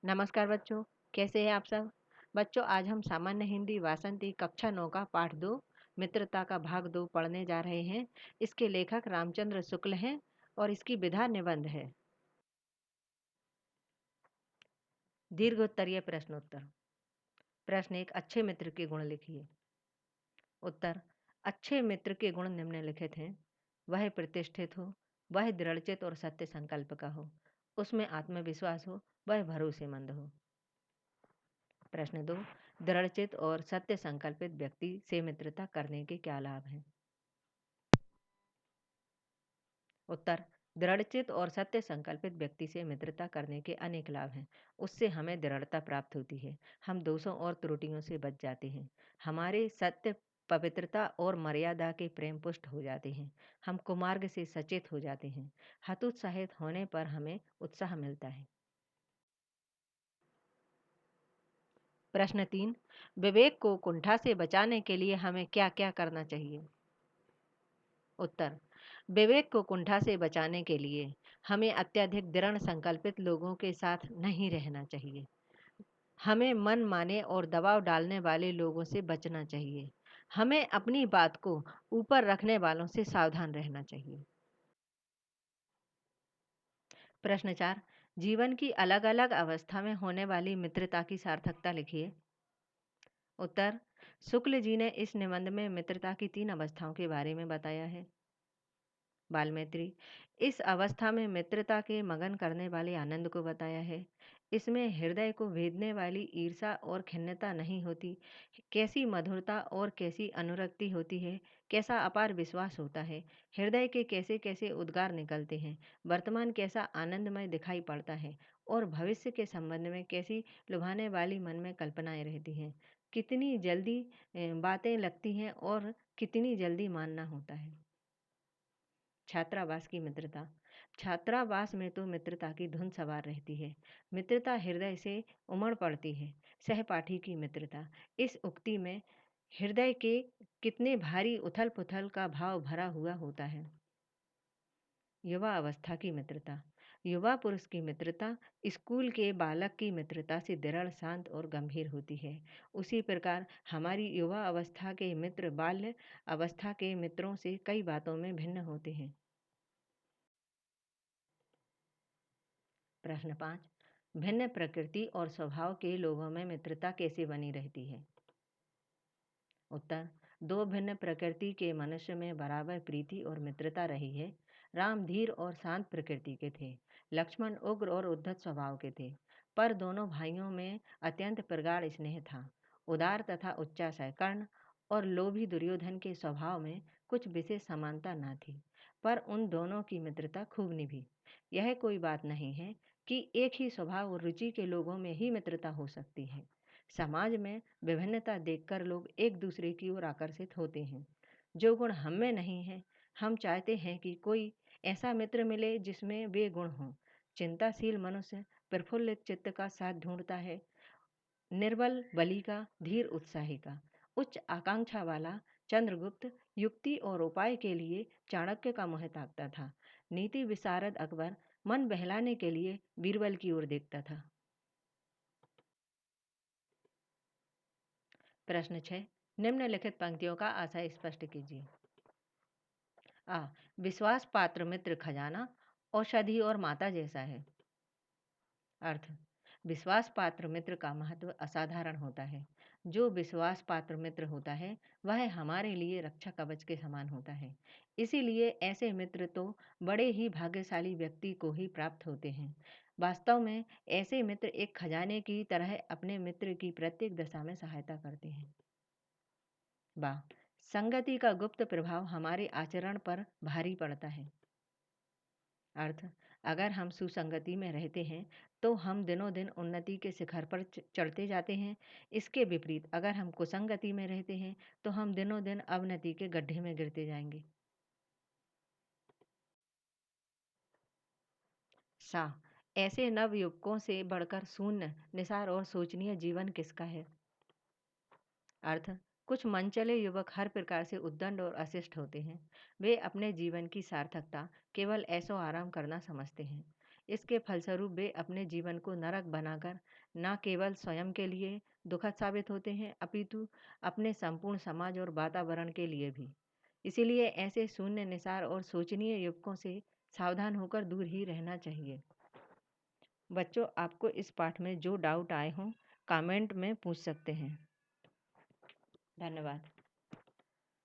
नमस्कार बच्चों, कैसे हैं आप सब? बच्चों आज हम सामान्य हिंदी वासंती कक्षा 9 का पाठ 2 मित्रता का भाग 2 पढ़ने जा रहे हैं। इसके लेखक रामचंद्र शुक्ल हैं और इसकी विधा निबंध है। दीर्घोत्तरीय प्रश्नोत्तर। प्रश्न 1, अच्छे मित्र के गुण लिखिए। उत्तर, अच्छे मित्र के गुण निम्नलिखित हैं। वह प्रतिष्ठित हो, वह दृढ़चित और सत्य संकल्प का हो, उसमें आत्मविश्वास हो, वह भरोसेमंद हो। प्रश्न 2, दृढ़चित और सत्य संकल्पित व्यक्ति से मित्रता करने के क्या लाभ हैं? उत्तर, दृढ़चित और सत्य संकल्पित व्यक्ति से मित्रता करने के अनेक लाभ हैं। उससे हमें दृढ़ता प्राप्त होती है, हम दोषों और त्रुटियों से बच जाते हैं, हमारे सत्य पवित्रता और मर्यादा के प्रेम पुष्ट हो जाते हैं, हम कुमार्ग से सचेत हो जाते हैं, हतोत्साहित होने पर हमें उत्साह मिलता है। प्रश्न 3, विवेक को कुंठा से बचाने के लिए हमें क्या-क्या करना चाहिए? उत्तर, विवेक को कुंठा से बचाने के लिए हमें अत्यधिक दृढ़ संकल्पित लोगों के साथ नहीं रहना चाहिए। हमें मन माने और दबाव डालने वाले लोगों से बचना चाहिए। हमें अपनी बात को ऊपर रखने वालों से सावधान रहना चाहिए। प्रश्न 4, जीवन की अलग-अलग अवस्था में होने वाली मित्रता की सार्थकता लिखिए। उत्तर, शुक्ल जी ने इस निबंध में मित्रता की 3 अवस्थाओं के बारे में बताया है। बालमैत्री, इस अवस्था में मित्रता के मगन करने वाले आनंद को बताया है। इसमें हृदय को भेदने वाली ईर्षा और खिन्नता नहीं होती। कैसी मधुरता और कैसी अनुरक्ति होती है, कैसा अपार विश्वास होता है, हृदय के कैसे कैसे उद्गार निकलते हैं, वर्तमान कैसा आनंदमय दिखाई पड़ता है और भविष्य के संबंध में कैसी लुभाने वाली मन में कल्पनाएं रहती हैं। कितनी जल्दी बातें लगती हैं और कितनी जल्दी मानना होता है। छात्रावास की मित्रता, छात्रावास में तो मित्रता की धुन सवार रहती है, मित्रता हृदय से उमड़ पड़ती है। सहपाठी की मित्रता, इस उक्ति में हृदय के कितने भारी उथल पुथल का भाव भरा हुआ होता है। युवा अवस्था की मित्रता, युवा पुरुष की मित्रता स्कूल के बालक की मित्रता से दृढ़, शांत और गंभीर होती है। उसी प्रकार हमारी युवा अवस्था के मित्र बाल्य अवस्था के मित्रों से कई बातों में भिन्न होते हैं। प्रश्न 5, भिन्न प्रकृति और स्वभाव के लोगों में मित्रता कैसे बनी रहती है? उत्तर, दो भिन्न प्रकृति के मनुष्य में बराबर प्रीति और मित्रता रही है। राम धीर और शांत प्रकृति के थे, लक्ष्मण उग्र और उद्धत स्वभाव के थे, पर दोनों भाइयों में अत्यंत प्रगाढ़ स्नेह था। उदार तथा उच्चाशय कर्ण और लोभी दुर्योधन के स्वभाव में कुछ विशेष समानता न थी, पर उन दोनों की मित्रता खूब निभी। यह कोई बात नहीं है कि एक ही स्वभाव और रुचि के लोगों में ही मित्रता हो सकती है। समाज में विभिन्नता देखकर लोग एक दूसरे की ओर आकर्षित होते हैं। जो गुण हम में नहीं है, हम चाहते हैं कि कोई ऐसा मित्र मिले जिसमें वे गुण हों। चिंताशील मनुष्य प्रफुल्लित चित्त का साथ ढूंढता है, निर्बल बलि का, धीर उत्साही का। उच्च आकांक्षा वाला चंद्रगुप्त युक्ति और उपाय के लिए चाणक्य का मोह ताकता था। नीति विशारद अकबर मन बहलाने के लिए बीरबल की ओर देखता था। प्रश्न 6, निम्नलिखित पंक्तियों का आशय स्पष्ट कीजिए। आ, विश्वास पात्र मित्र खजाना, औषधि और माता जैसा है। अर्थ, विश्वास पात्र मित्र का महत्व असाधारण होता है। जो विश्वास पात्र मित्र होता है वह हमारे लिए रक्षा कवच के समान होता है। इसीलिए ऐसे मित्र तो बड़े ही भाग्यशाली व्यक्ति को ही प्राप्त होते हैं। वास्तव में ऐसे मित्र एक खजाने की तरह अपने मित्र की प्रत्येक दशा में सहायता करते हैं। वाह, संगति का गुप्त प्रभाव हमारे आचरण पर भारी पड़ता है। अर्थ, अगर हम सुसंगति में रहते हैं तो हम दिनों दिन उन्नति के शिखर पर चढ़ते जाते हैं। इसके विपरीत अगर हम कुसंगति में रहते हैं तो हम दिनों दिन अवनति के गड्ढे में गिरते जाएंगे। सा, ऐसे नवयुवकों से बढ़कर शून्य, निसार और शोचनीय जीवन किसका है? अर्थ, कुछ मनचले युवक हर प्रकार से उद्दंड और अशिष्ट होते हैं। वे अपने जीवन की सार्थकता केवल ऐशो आराम करना समझते हैं। इसके फलस्वरूप वे अपने जीवन को नरक बनाकर न केवल स्वयं के लिए दुखद साबित होते हैं, अपितु अपने संपूर्ण समाज और वातावरण के लिए भी। इसीलिए ऐसे शून्य निसार और शोचनीय युवकों से सावधान होकर दूर ही रहना चाहिए। बच्चों, आपको इस पाठ में जो डाउट आए हों, कमेंट में पूछ सकते हैं। धन्यवाद।